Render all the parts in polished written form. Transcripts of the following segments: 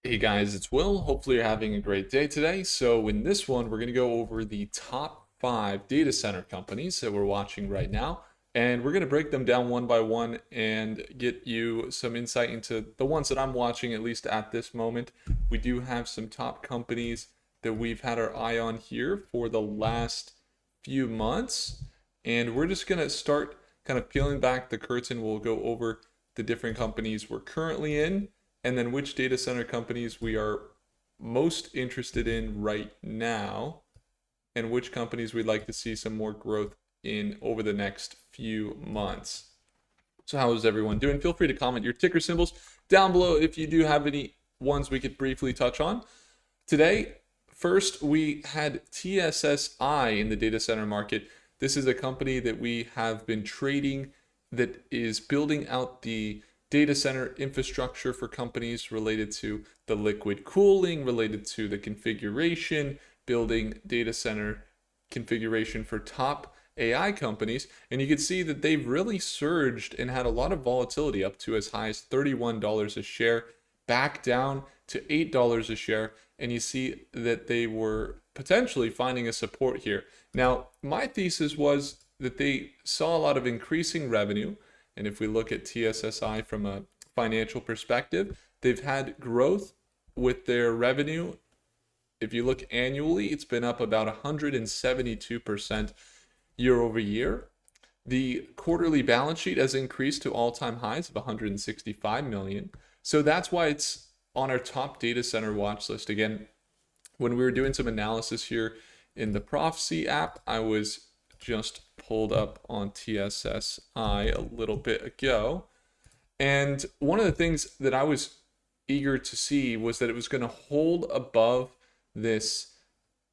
Hey guys, it's Will. Hopefully you're having a great day today. So in this one, we're going to go over the top 5 data center companies that we're watching right now. And we're going to break them down one by one and get you some insight into the ones that I'm watching, at least at this moment. We do have some top companies that we've had our eye on here for the last few months. And we're just going to start kind of peeling back the curtain. We'll go over the different companies we're currently in and then which data center companies we are most interested in right now, and which companies we'd like to see some more growth in over the next few months. So how is everyone doing? Feel free to comment your ticker symbols down below if you do have any ones we could briefly touch on. Today, first we had TSSI in the data center market. This is a company that we have been trading that is building out the data center infrastructure for companies related to the liquid cooling, related to the configuration, building data center configuration for top AI companies. And you can see that they've really surged and had a lot of volatility up to as high as $31 a share, back down to $8 a share. And you see that they were potentially finding a support here. Now, my thesis was that they saw a lot of increasing revenue. And if we look at TSSI from a financial perspective, they've had growth with their revenue. If you look annually, it's been up about 172% year over year. The quarterly balance sheet has increased to all-time highs of 165 million. So that's why it's on our top data center watch list. Again, when we were doing some analysis here in the Prophecy app, I was just pulled up on TSSI a little bit ago. And one of the things that I was eager to see was that it was going to hold above this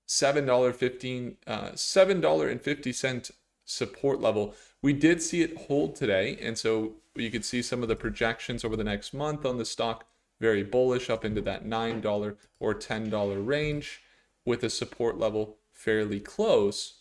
$7.50 support level. We did see it hold today, and so you could see some of the projections over the next month on the stock very bullish up into that $9 or $10 range with a support level fairly close.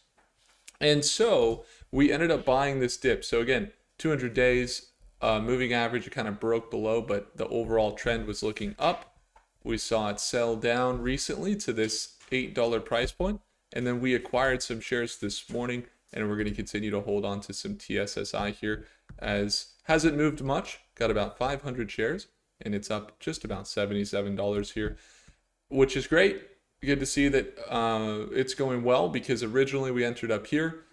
And so we ended up buying this dip. So again, 200 days moving average, it kind of broke below, but the overall trend was looking up. We saw it sell down recently to this $8 price point, and then we acquired some shares this morning, and we're going to continue to hold on to some TSSI here, as hasn't moved much, got about 500 shares, and it's up just about $77 here, which is great. Good to see that it's going well, because originally we entered up here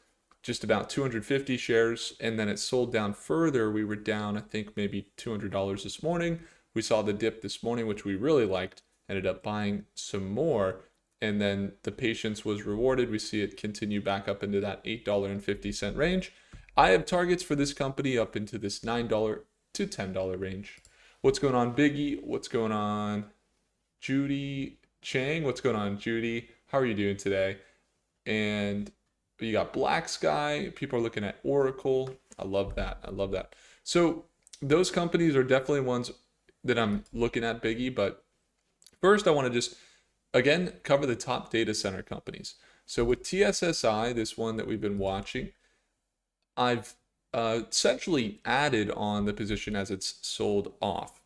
just about 250 shares, and then it sold down further. We were down, I think, maybe $200 this morning. We saw the dip this morning, which we really liked, ended up buying some more, and then the patience was rewarded. We see it continue back up into that $8.50 range. I have targets for this company up into this $9 to $10 range. What's going on, Biggie? What's going on, Judy Chang? What's going on, Judy? How are you doing today? And you got Black Sky. People are looking at Oracle. I love that. I love that. So those companies are definitely ones that I'm looking at, Biggie. But first, I want to just, again, cover the top data center companies. So with TSSI, this one that we've been watching, I've essentially added on the position as it's sold off.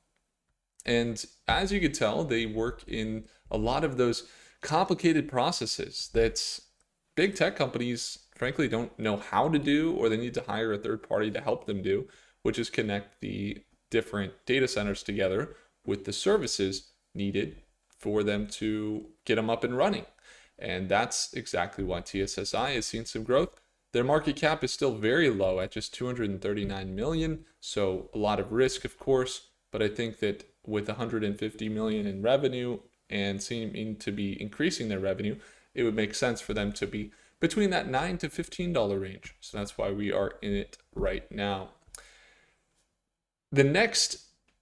And as you can tell, they work in a lot of those complicated processes that big tech companies, frankly, don't know how to do, or they need to hire a third party to help them do, which is connect the different data centers together with the services needed for them to get them up and running. And that's exactly why TSSI has seen some growth. Their market cap is still very low at just 239 million. So a lot of risk, of course, but I think that with 150 million in revenue and seeming to be increasing their revenue, it would make sense for them to be between that $9 to $15 range. So that's why we are in it right now. The next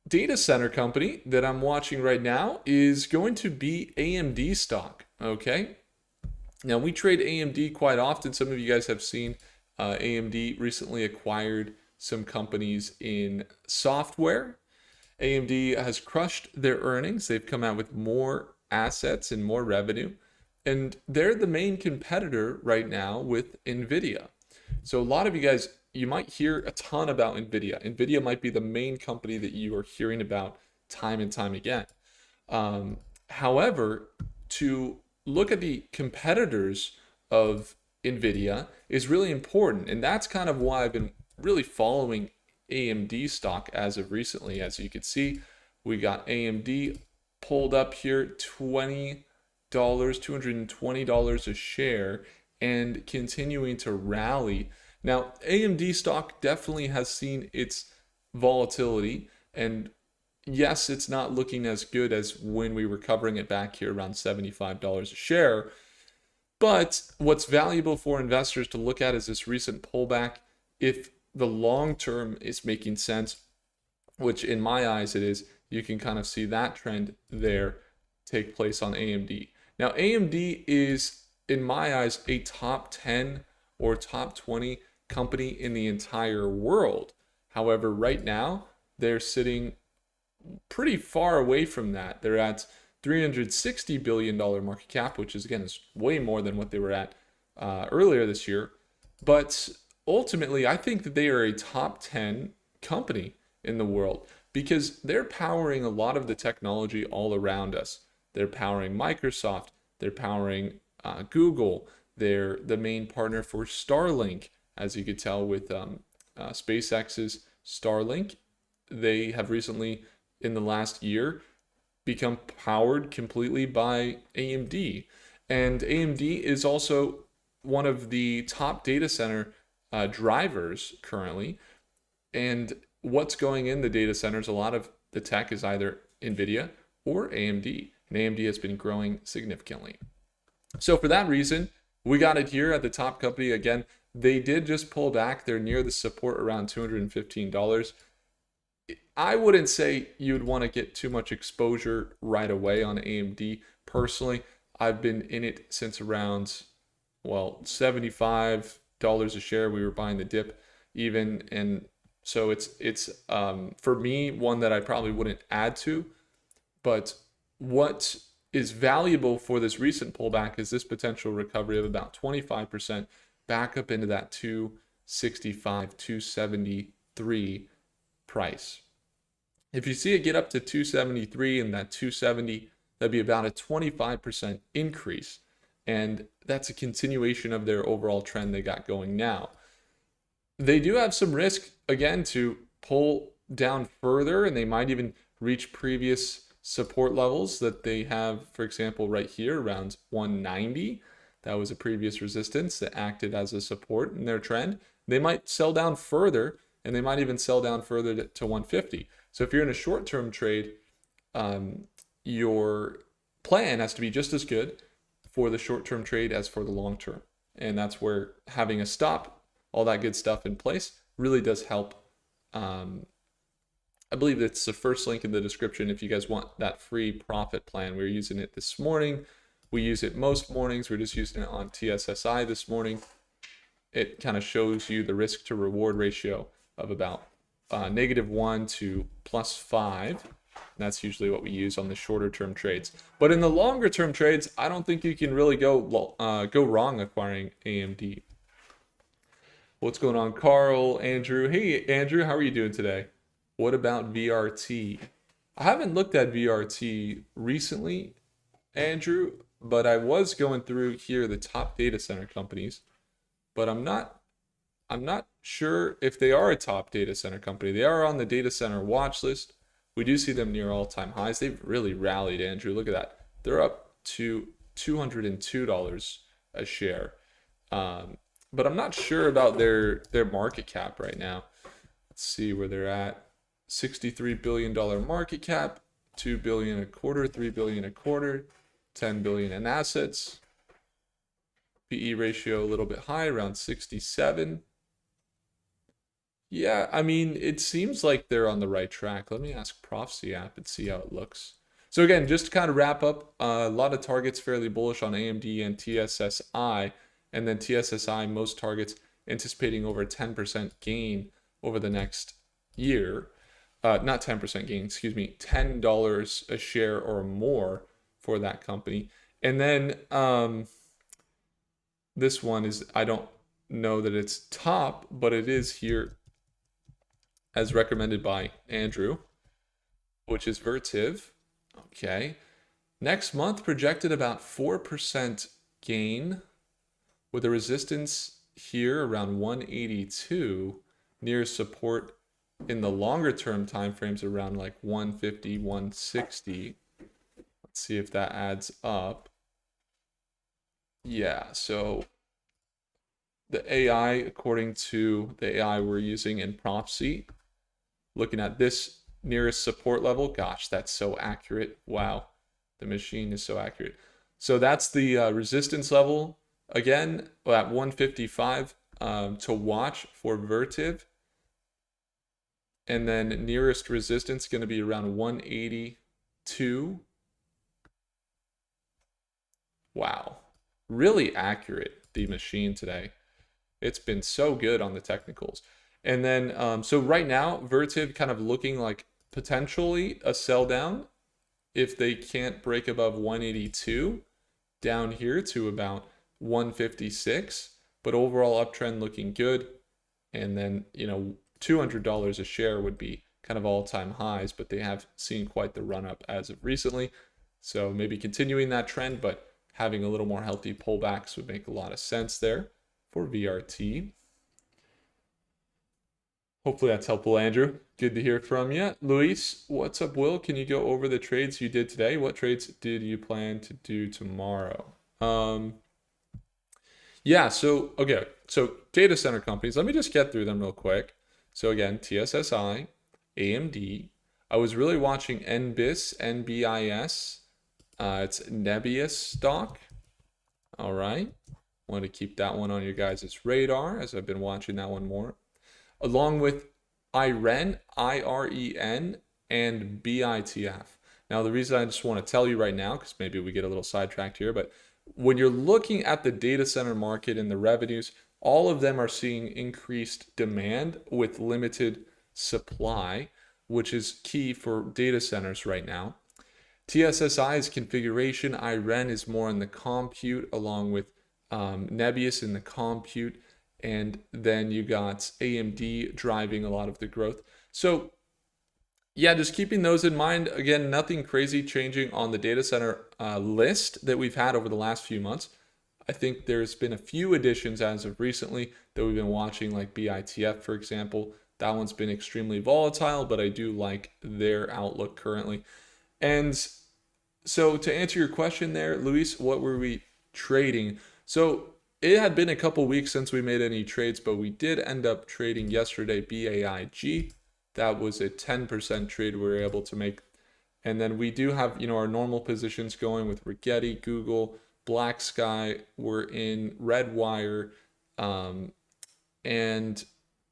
data center company that I'm watching right now is going to be AMD stock. Okay. Now we trade AMD quite often. Some of you guys have seen AMD recently acquired some companies in software. AMD has crushed their earnings. They've come out with more assets and more revenue. And they're the main competitor right now with NVIDIA. So a lot of you guys, you might hear a ton about NVIDIA. NVIDIA might be the main company that you are hearing about time and time again. However, to look at the competitors of NVIDIA is really important. And that's kind of why I've been really following AMD stock as of recently. As you can see, we got AMD pulled up here, $220 a share, and continuing to rally. Now, AMD stock definitely has seen its volatility, and yes, it's not looking as good as when we were covering it back here around $75 a share. But what's valuable for investors to look at is this recent pullback. If the long term is making sense, which in my eyes it is, you can kind of see that trend there take place on AMD. Now, AMD is, in my eyes, a top 10 or top 20 company in the entire world. However, right now, they're sitting pretty far away from that. They're at $360 billion market cap, which is, again, is way more than what they were at earlier this year. But ultimately, I think that they are a top 10 company in the world because they're powering a lot of the technology all around us. They're powering Microsoft. They're powering Google. They're the main partner for Starlink, as you could tell with SpaceX's Starlink. They have recently, in the last year, become powered completely by AMD. And AMD is also one of the top data center drivers currently. And what's going in the data centers, a lot of the tech is either NVIDIA or AMD. And AMD has been growing significantly. So for that reason, we got it here at the top company. Again, they did just pull back. They're near the support around $215. I wouldn't say you'd want to get too much exposure right away on AMD. Personally, I've been in it since around, well, $75 a share. We were buying the dip even. And so it's for me, one that I probably wouldn't add to. But what is valuable for this recent pullback is this potential recovery of about 25% back up into that 265, 273 price. If you see it get up to 273 and that 270, that'd be about a 25% increase. And that's a continuation of their overall trend they got going now. They do have some risk, again, to pull down further, and they might even reach previous support levels that they have, for example, right here around 190. That was a previous resistance that acted as a support in their trend. They might sell down further, and they might even sell down further to 150. So if you're in a short-term trade, your plan has to be just as good for the short-term trade as for the long-term. And that's where having a stop, all that good stuff in place, really does help. I believe it's the first link in the description if you guys want that free profit plan. We're using it this morning. We use it most mornings. We're just using it on TSSI this morning. It kind of shows you the risk to reward ratio of about -1 to +5. And that's usually what we use on the shorter term trades. But in the longer term trades, I don't think you can really go wrong acquiring AMD. What's going on, Carl, Andrew? Hey, Andrew, how are you doing today? What about VRT? I haven't looked at VRT recently, Andrew, but I was going through here the top data center companies, but I'm not sure if they are a top data center company. They are on the data center watch list. We do see them near all-time highs. They've really rallied, Andrew. Look at that. They're up to $202 a share. But I'm not sure about their market cap right now. Let's see where they're at. $63 billion market cap, $2 billion a quarter, $3 billion a quarter, $10 billion in assets. PE ratio a little bit high, around 67. Yeah, I mean, it seems like they're on the right track. Let me ask Prophecy app and see how it looks. So again, just to kind of wrap up, a lot of targets fairly bullish on AMD and TSSI, and then TSSI, most targets anticipating over a 10% gain over the next year. Not 10% gain, excuse me, $10 a share or more for that company. And then this one is, I don't know that it's top, but it is here as recommended by Andrew, which is Vertiv. Okay. Next month projected about 4% gain with a resistance here around 182 near support in the longer term time frames around like 150, 160. Let's see if that adds up. Yeah, so the AI, according to the AI we're using in Propsy, looking at this nearest support level, gosh, that's so accurate. Wow, the machine is so accurate. So that's the resistance level again at 155 to watch for Vertiv. And then nearest resistance going to be around 182. Wow, really accurate, the machine today. It's been so good on the technicals. And then, so right now, Vertiv kind of looking like potentially a sell down if they can't break above 182 down here to about 156. But overall uptrend looking good. And then, $200 a share would be kind of all-time highs, but they have seen quite the run up as of recently. So maybe continuing that trend, but having a little more healthy pullbacks would make a lot of sense there for VRT. Hopefully that's helpful, Andrew. Good to hear from you. Luis, what's up, Will? Can you go over the trades you did today? What trades did you plan to do tomorrow? Yeah, so, okay. So data center companies, let me just get through them real quick. So again, TSSI, AMD. I was really watching NBIS, NBIS. It's Nebius stock. All right. Want to keep that one on your guys' radar as I've been watching that one more. Along with IREN, IREN, and BITF. Now, the reason I just want to tell you right now, because maybe we get a little sidetracked here, but when you're looking at the data center market and the revenues, all of them are seeing increased demand with limited supply, which is key for data centers right now. TSSI's configuration, IREN is more in the compute, along with Nebius in the compute, and then you got AMD driving a lot of the growth. So yeah, just keeping those in mind. Again, nothing crazy changing on the data center list that we've had over the last few months. I think there's been a few additions as of recently that we've been watching, like BITF, for example. That one's been extremely volatile, but I do like their outlook currently. And so to answer your question there, Luis, what were we trading? So it had been a couple weeks since we made any trades, but we did end up trading yesterday BAIG. That was a 10% trade we were able to make. And then we do have, our normal positions going with Rigetti, Google, Black Sky. We're in Redwire, and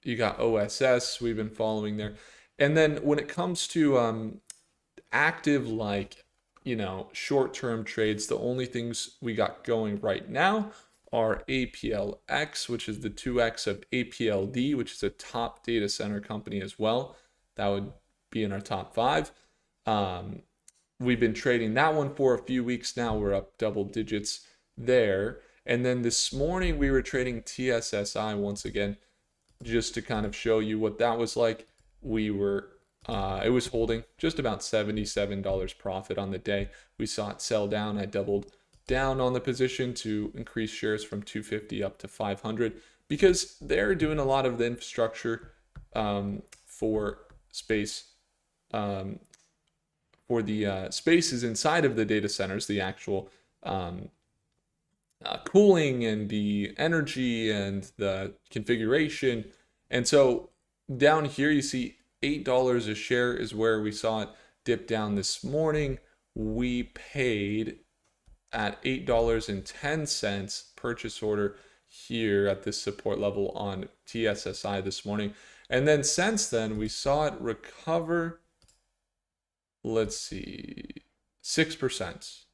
you got OSS. We've been following there. And then when it comes to active, like, short-term trades, the only things we got going right now are APLX, which is the 2x of APLD, which is a top data center company as well. That would be in our top 5. We've been trading that one for a few weeks now. We're up double digits there. And then this morning we were trading TSSI once again, just to kind of show you what that was like. It was holding just about $77 profit on the day. We saw it sell down. I doubled down on the position to increase shares from 250 up to 500 because they're doing a lot of the infrastructure for space, for the spaces inside of the data centers, the actual cooling and the energy and the configuration. And so down here you see $8 a share is where we saw it dip down this morning. We paid at $8.10 purchase order here at this support level on TSSI this morning. And then since then, we saw it recover, let's see, 6%.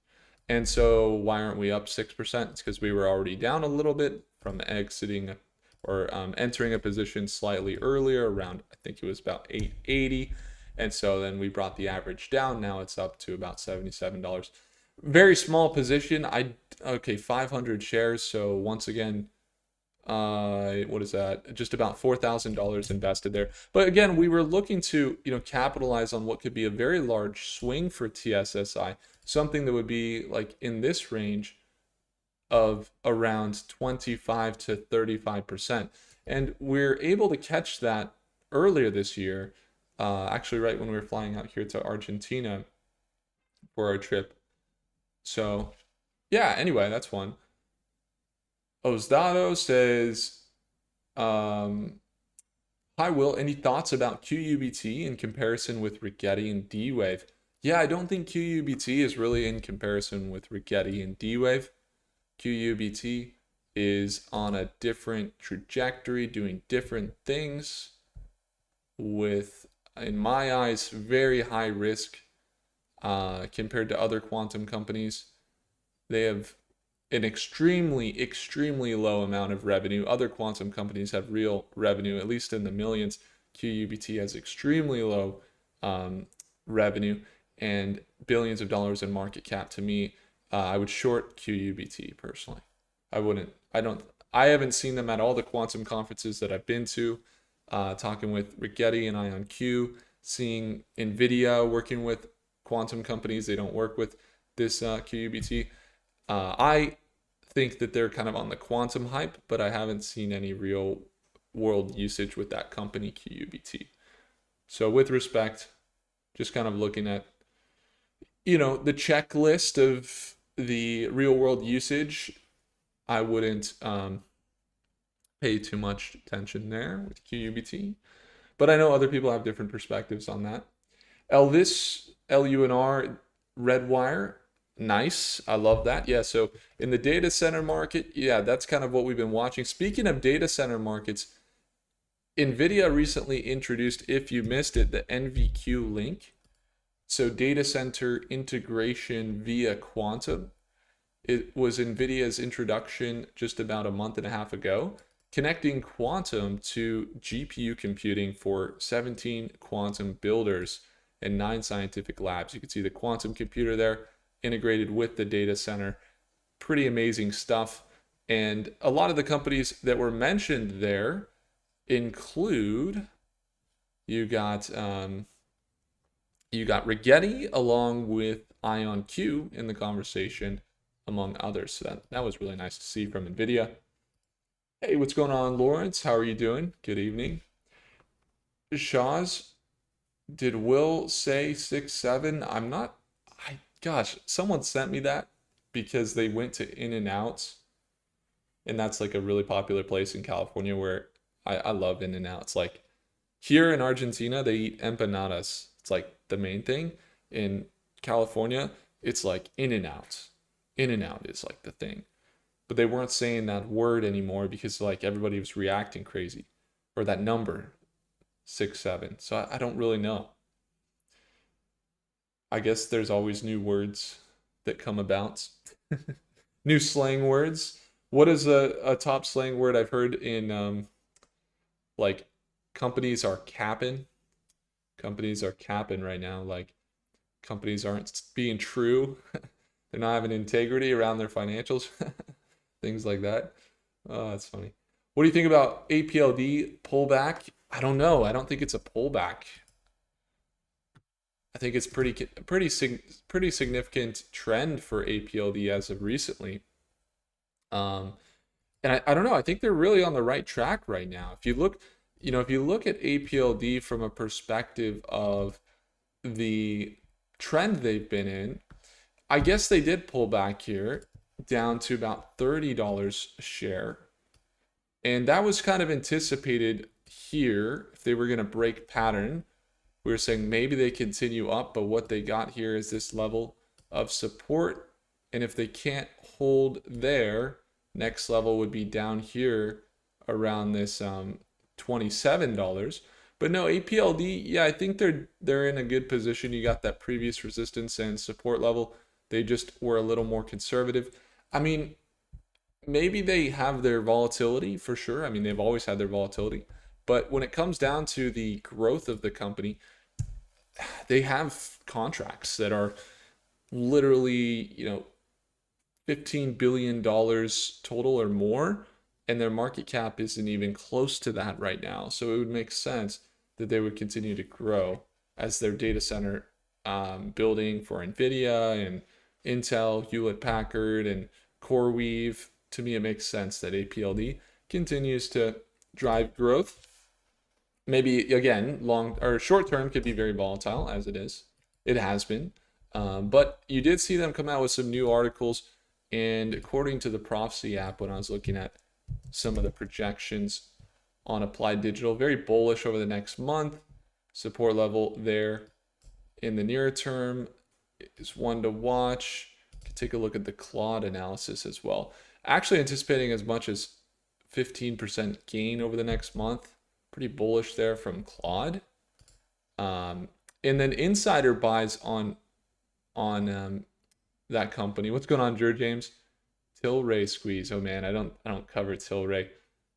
And so why aren't we up 6%? It's because we were already down a little bit from exiting or entering a position slightly earlier around, I think it was about 880. And so then we brought the average down. Now it's up to about $77. Very small position. 500 shares. So once again, What is that? Just about $4,000 invested there. But again, we were looking to, capitalize on what could be a very large swing for TSSI, something that would be like in this range of around 25 to 35%. And we're able to catch that earlier this year, actually, right when we were flying out here to Argentina for our trip. So, yeah, anyway, that's one. Osdado says, hi, Will. Any thoughts about QUBT in comparison with Rigetti and D-Wave? Yeah, I don't think QUBT is really in comparison with Rigetti and D-Wave. QUBT is on a different trajectory, doing different things with, in my eyes, very high risk compared to other quantum companies. They have an extremely low amount of revenue. Other quantum companies have real revenue, at least in the millions. QUBT has extremely low revenue and billions of dollars in market cap. To me, I would short QUBT personally. I haven't seen them at all the quantum conferences that I've been to, talking with Rigetti and IonQ, seeing NVIDIA working with quantum companies. They don't work with this QUBT. I think that they're kind of on the quantum hype, but I haven't seen any real world usage with that company, QUBT. So with respect, just kind of looking at, the checklist of the real world usage, I wouldn't pay too much attention there with QUBT. But I know other people have different perspectives on that. Elvis, LUNR, Redwire, nice. I love that. Yeah, so in the data center market, yeah, that's kind of what we've been watching. Speaking of data center markets, NVIDIA recently introduced, if you missed it, the NVQ link. So data center integration via quantum. It was NVIDIA's introduction just about a month and a half ago, connecting quantum to GPU computing for 17 quantum builders and 9 scientific labs. You can see the quantum computer there integrated with the data center. Pretty amazing stuff. And a lot of the companies that were mentioned there include, you got Rigetti along with IonQ in the conversation, among others. So that was really nice to see from NVIDIA. Hey, what's going on, Lawrence? How are you doing? Good evening. Shaw's, did Will say 6-7? Gosh, someone sent me that because they went to In-N-Out's, and that's like a really popular place in California where I love In-N-Out's. Like here in Argentina, they eat empanadas. It's like the main thing. In California, it's like In-N-Out. In-N-Out is like the thing. But they weren't saying that word anymore because like everybody was reacting crazy. Or that number, 6-7. So I don't really know. I guess there's always new words that come about. New slang words. What is a top slang word I've heard in like companies are capping? Companies are capping right now. Like companies aren't being true. They're not having integrity around their financials. Things like that. Oh, that's funny. What do you think about APLD pullback? I don't know. I don't think it's a pullback. I think it's pretty significant trend for APLD as of recently. And I don't know. I think they're really on the right track right now. If you look at APLD from a perspective of the trend they've been in, I guess they did pull back here down to about $30 a share. And that was kind of anticipated here if they were going to break pattern. We were saying maybe they continue up, but what they got here is this level of support. And if they can't hold there, next level would be down here around this $27. But no, APLD, yeah, I think they're in a good position. You got that previous resistance and support level. They just were a little more conservative. I mean, maybe they have their volatility for sure. I mean, they've always had their volatility. But when it comes down to the growth of the company, they have contracts that are literally, $15 billion total or more. and their market cap isn't even close to that right now. So it would make sense that they would continue to grow as their data center building for NVIDIA and Intel, Hewlett Packard, and CoreWeave. To me, it makes sense that APLD continues to drive growth. Maybe again, long or short term could be very volatile, as it is. It has been. But you did see them come out with some new articles. And according to the Prophecy app, when I was looking at some of the projections on Applied Digital, very bullish over the next month. Support level there in the near term is one to watch. You can take a look at the Claude analysis as well. Actually anticipating as much as 15% gain over the next month. Pretty bullish there from Claude. And then insider buys on that company. What's going on, James? Tilray squeeze. Oh man, I don't cover Tilray.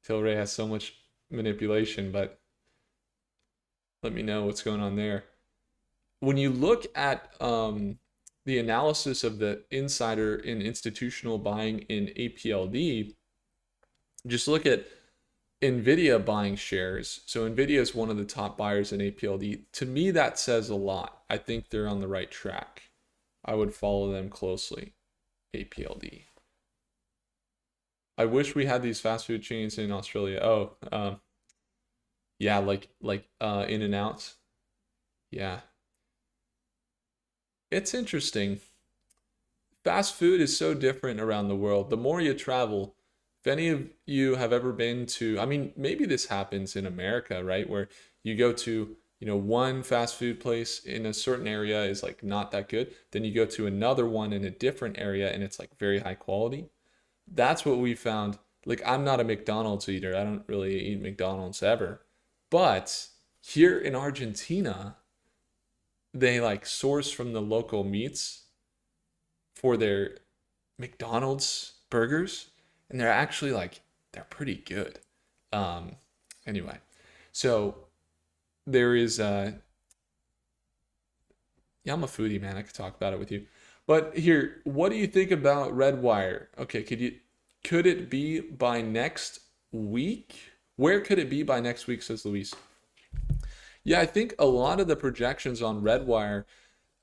Tilray has so much manipulation, but let me know what's going on there. When you look at the analysis of the insider and institutional buying in APLD, just look at NVIDIA buying shares. So NVIDIA is one of the top buyers in APLD. To me, that says a lot. I think they're on the right track. I would follow them closely. APLD. I wish we had these fast food chains in Australia. Oh, yeah, like In-N-Out. Yeah. It's interesting. Fast food is so different around the world. The more you travel, if any of you have ever been to, I mean, maybe this happens in America, right? Where you go to, one fast food place in a certain area is like not that good. Then you go to another one in a different area and it's like very high quality. That's what we found. Like, I'm not a McDonald's eater. I don't really eat McDonald's ever. But here in Argentina, they like source from the local meats for their McDonald's burgers, and they're actually like they're pretty good. Anyway, so there is yeah, I'm a foodie, man. I could talk about it with you. But here, what do you think about Redwire? Okay, could it be by next week? Where could it be by next week, says Luis? Yeah, I think a lot of the projections on Redwire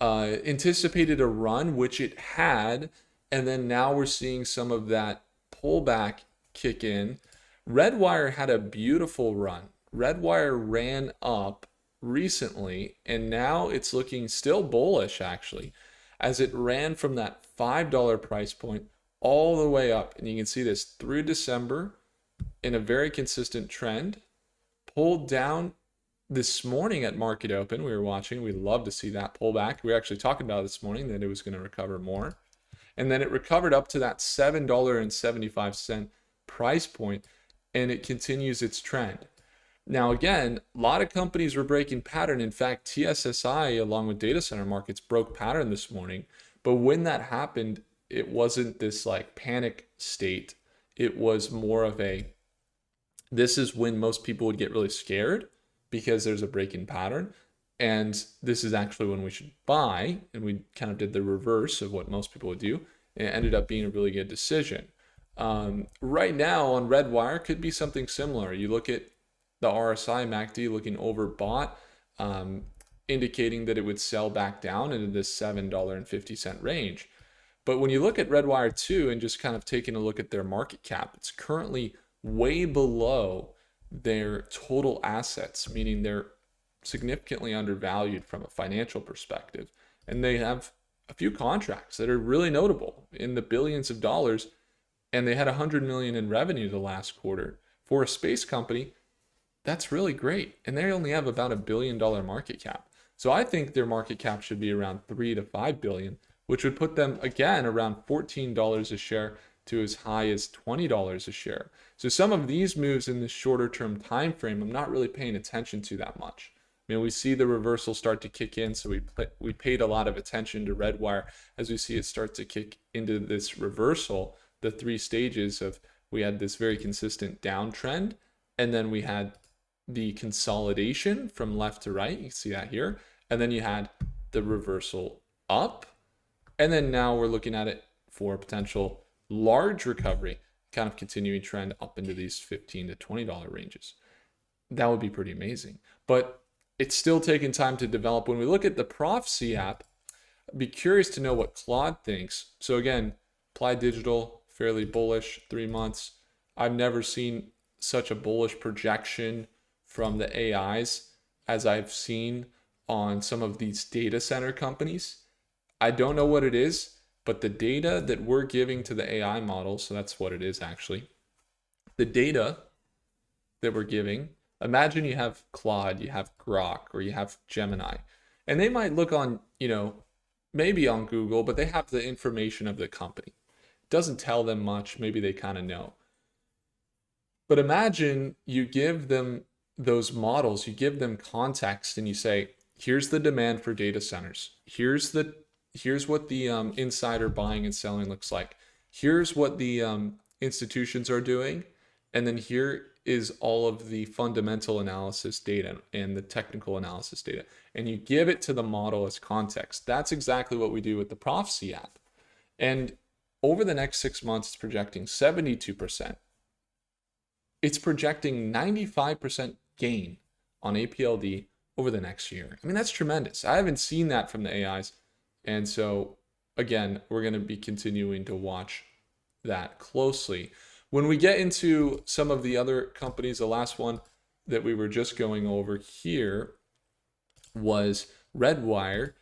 anticipated a run, which it had, and then now we're seeing some of that pullback kick in. Redwire had a beautiful run. Redwire ran up recently, and now it's looking still bullish, actually, as it ran from that $5 price point all the way up. And you can see this through December in a very consistent trend. Pulled down this morning at market open. We were watching. We'd love to see that pullback. We were actually talking about this morning that it was going to recover more. And then it recovered up to that $7.75 price point, and it continues its trend. Now, again, a lot of companies were breaking pattern. In fact, TSSI, along with data center markets, broke pattern this morning. But when that happened, it wasn't this like panic state. It was more of a, this is when most people would get really scared because there's a break in pattern. And this is actually when we should buy. And we kind of did the reverse of what most people would do. And it ended up being a really good decision. Right now on Redwire could be something similar. You look at the RSI MACD looking overbought, indicating that it would sell back down into this $7.50 range. But when you look at Redwire 2 and just kind of taking a look at their market cap, it's currently way below their total assets, meaning they're significantly undervalued from a financial perspective. And they have a few contracts that are really notable in the billions of dollars, and they had 100 million in revenue the last quarter. For a space company, that's really great. And they only have about $1 billion market cap. So I think their market cap should be around 3 to 5 billion, which would put them again around $14 a share to as high as $20 a share. So some of these moves in this shorter term time frame, I'm not really paying attention to that much. I mean, we see the reversal start to kick in, so we paid a lot of attention to Redwire as we see it start to kick into this reversal, the 3 stages of, we had this very consistent downtrend, and then we had the consolidation from left to right, you can see that here, and then you had the reversal up, and then now we're looking at it for a potential large recovery. kind of continuing trend up into these $15 to $20 ranges. That would be pretty amazing. But it's still taking time to develop. When we look at the Prophecy app, I'd be curious to know what Claude thinks. So again, Applied Digital, fairly bullish, 3 months. I've never seen such a bullish projection from the AIs as I've seen on some of these data center companies. I don't know what it is, but the data that we're giving to the AI model, so that's what it is actually. The data that we're giving, imagine you have Claude, you have Grok, or you have Gemini, and they might look on, maybe on Google, but they have the information of the company. It doesn't tell them much, maybe they kind of know. But imagine you give them those models, you give them context, and you say, here's the demand for data centers. Here's what the insider buying and selling looks like. Here's what the institutions are doing. And then here is all of the fundamental analysis data and the technical analysis data. And you give it to the model as context. That's exactly what we do with the Prophecy app. And over the next 6 months, it's projecting 72%. It's projecting 95% gain on APLD over the next year. I mean, that's tremendous. I haven't seen that from the AIs. And so, again, we're going to be continuing to watch that closely. When we get into some of the other companies, the last one that we were just going over here was Redwire,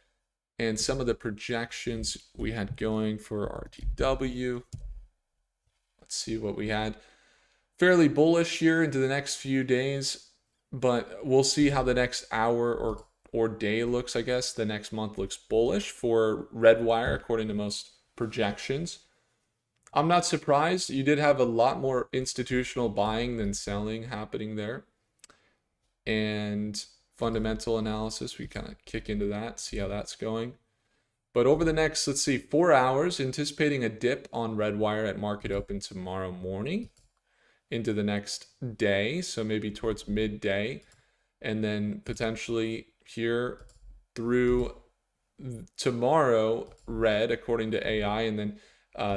and some of the projections we had going for RTW. Let's see what we had. Fairly bullish here into the next few days, but we'll see how the next hour or day looks, I guess. The next month looks bullish for Redwire, according to most projections. I'm not surprised. You did have a lot more institutional buying than selling happening there. And fundamental analysis, we kind of kick into that, see how that's going. But over the next, 4 hours, anticipating a dip on Redwire at market open tomorrow morning into the next day. So maybe towards midday. And then potentially here through tomorrow, red, according to AI. And then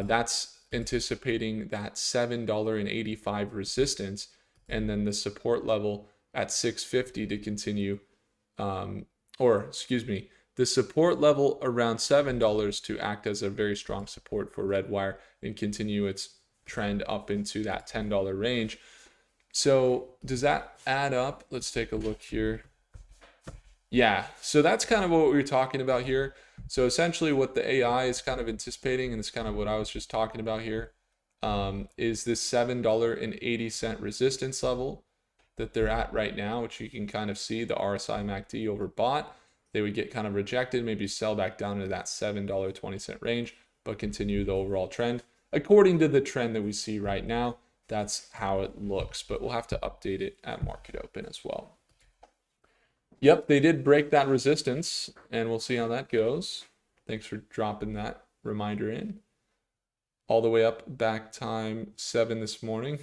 that's anticipating that $7.85 resistance, and then the support level at $6.50 to continue, the support level around $7 to act as a very strong support for Redwire and continue its trend up into that $10 range. So does that add up? Let's take a look here. Yeah, so that's kind of what we were talking about here. So essentially what the AI is kind of anticipating, and it's kind of what I was just talking about here, is this $7.80 resistance level that they're at right now, which you can kind of see the RSI MACD overbought. They would get kind of rejected, maybe sell back down to that $7.20 range, but continue the overall trend. According to the trend that we see right now, that's how it looks, but we'll have to update it at market open as well. Yep, they did break that resistance, and we'll see how that goes. Thanks for dropping that reminder in. All the way up, back time 7 this morning.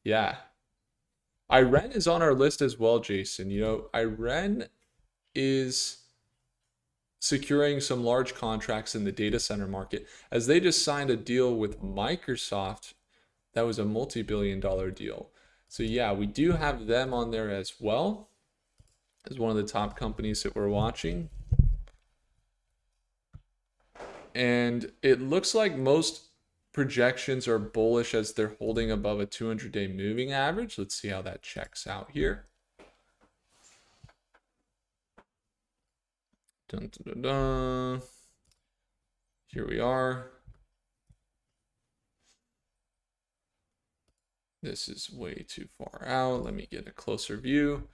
Yeah. IREN is on our list as well, Jason. IREN is securing some large contracts in the data center market, as they just signed a deal with Microsoft. That was a multi-billion-dollar deal. So yeah, we do have them on there as well, as one of the top companies that we're watching. And it looks like most projections are bullish as they're holding above a 200-day moving average. Let's see how that checks out here. Dun, dun, dun, dun. Here we are. This is way too far out. Let me get a closer view.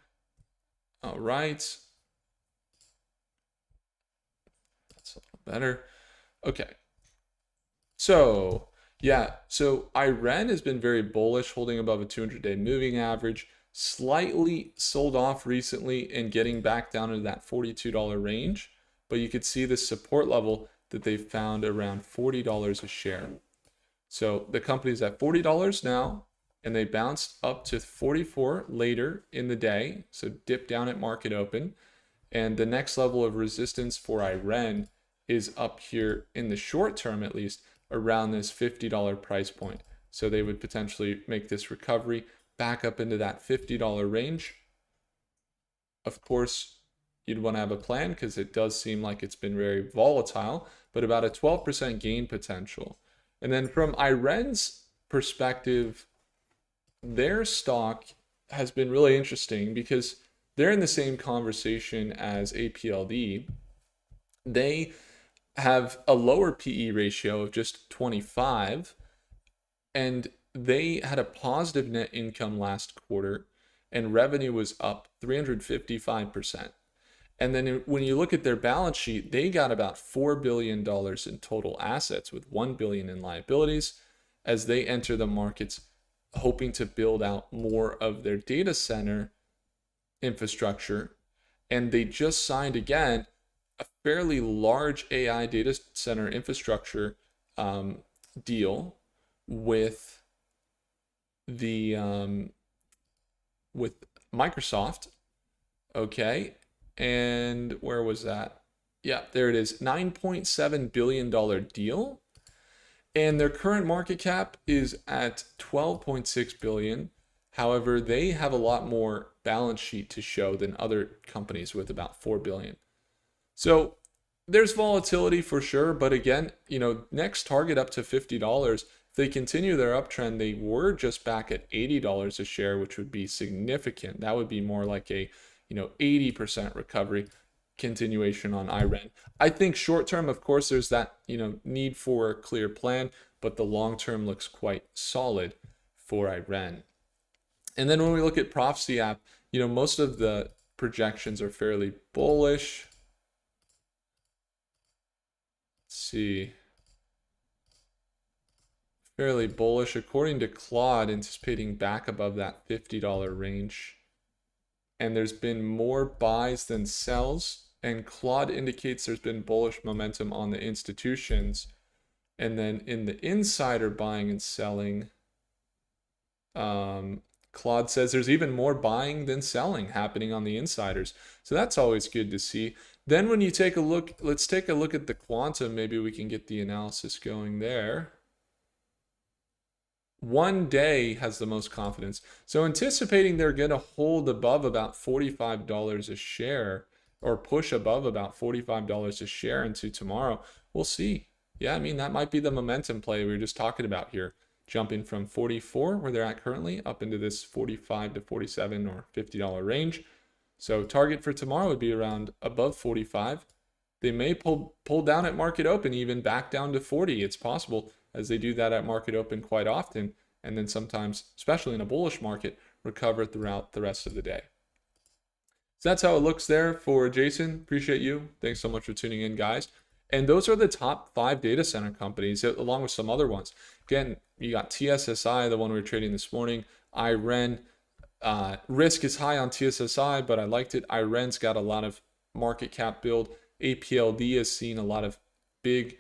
All right. That's a little better. Okay. So, yeah. So IREN has been very bullish, holding above a 200-day moving average. Slightly sold off recently and getting back down into that $42 range. But you could see the support level that they've found around $40 a share. So the company's at $40 now, and they bounced up to 44 later in the day. So dip down at market open. And the next level of resistance for IREN is up here in the short term, at least, around this $50 price point. So they would potentially make this recovery back up into that $50 range. Of course, you'd want to have a plan because it does seem like it's been very volatile, but about a 12% gain potential. And then from Iren's perspective, their stock has been really interesting because they're in the same conversation as APLD. They have a lower PE ratio of just 25, and they had a positive net income last quarter, and revenue was up 355%. And then when you look at their balance sheet, they got about $4 billion in total assets with $1 billion in liabilities as they enter the markets hoping to build out more of their data center infrastructure. And they just signed again a fairly large AI data center infrastructure deal with the with Microsoft. Okay. And where was that? Yeah, there it is. $9.7 billion deal. And their current market cap is at $12.6 billion. However, they have a lot more balance sheet to show than other companies with about $4 billion. So there's volatility for sure. But again, next target up to $50. If they continue their uptrend, they were just back at $80 a share, which would be significant. That would be more like a 80% recovery continuation on Iren. I think short term, of course, there's that, need for a clear plan, but the long term looks quite solid for Iren. And then when we look at Prophecy app, most of the projections are fairly bullish. Let's see. Fairly bullish according to Claude, anticipating back above that $50 range. And there's been more buys than sells, and Claude indicates there's been bullish momentum on the institutions. And then in the insider buying and selling, Claude says there's even more buying than selling happening on the insiders. So that's always good to see. Then when you take a look, let's take a look at the quantum. Maybe we can get the analysis going there. 1 day has the most confidence. So anticipating they're going to hold above about $45 a share, or push above about $45 a share into tomorrow. We'll see. Yeah, I mean, that might be the momentum play we were just talking about here. Jumping from 44, where they're at currently, up into this 45 to 47 or $50 range. So target for tomorrow would be around above 45. They may pull down at market open, even back down to 40. It's possible, as they do that at market open quite often, and then sometimes, especially in a bullish market, recover throughout the rest of the day. So that's how it looks there for Jason. Appreciate you. Thanks so much for tuning in, guys. And those are the top 5 data center companies, along with some other ones. Again, you got TSSI, the one we were trading this morning, Iren. Risk is high on TSSI, but I liked it. Iren's got a lot of market cap build. APLD has seen a lot of big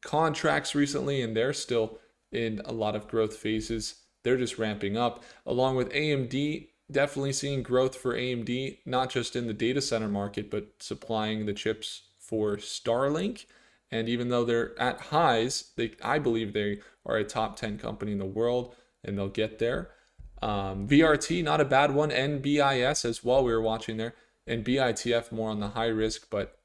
contracts recently, and they're still in a lot of growth phases. They're just ramping up. Along with AMD, definitely seeing growth for AMD, not just in the data center market, but supplying the chips for Starlink. And even though they're at highs, I believe they are a top 10 company in the world, and they'll get there. VRT, not a bad one. NBIS as well, we were watching there. And BITF, more on the high risk, but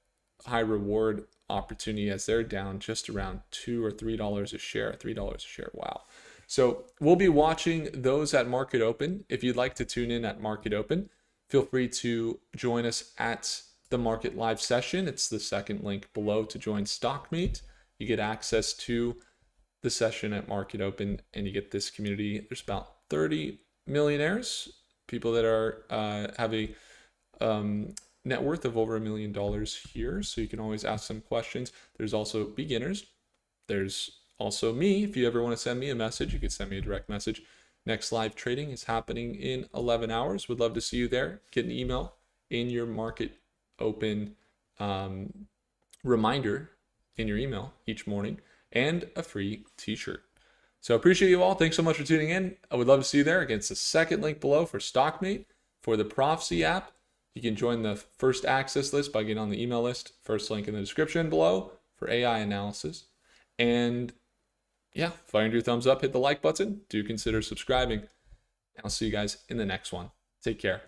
high reward opportunity, as they're down just around $2 or $3 a share. $3 a share. Wow. So we'll be watching those at market open. If you'd like to tune in at market open, feel free to join us at the market live session. It's the second link below to join StockMate. You get access to the session at market open, and you get this community. There's about 30 millionaires, people that are have a net worth of over $1 million here. So you can always ask some questions. There's also beginners. There's also me. If you ever want to send me a message, you can send me a direct message. Next live trading is happening in 11 hours. Would love to see you there. Get an email in your market open reminder in your email each morning, and a free t-shirt. So appreciate you all. Thanks so much for tuning in. I would love to see you there. Again, it's the second link below for StockMate. For the Prophecy app, you can join the first access list by getting on the email list. First link in the description below for AI analysis. And yeah, find your thumbs up, hit the like button, do consider subscribing. And I'll see you guys in the next one. Take care.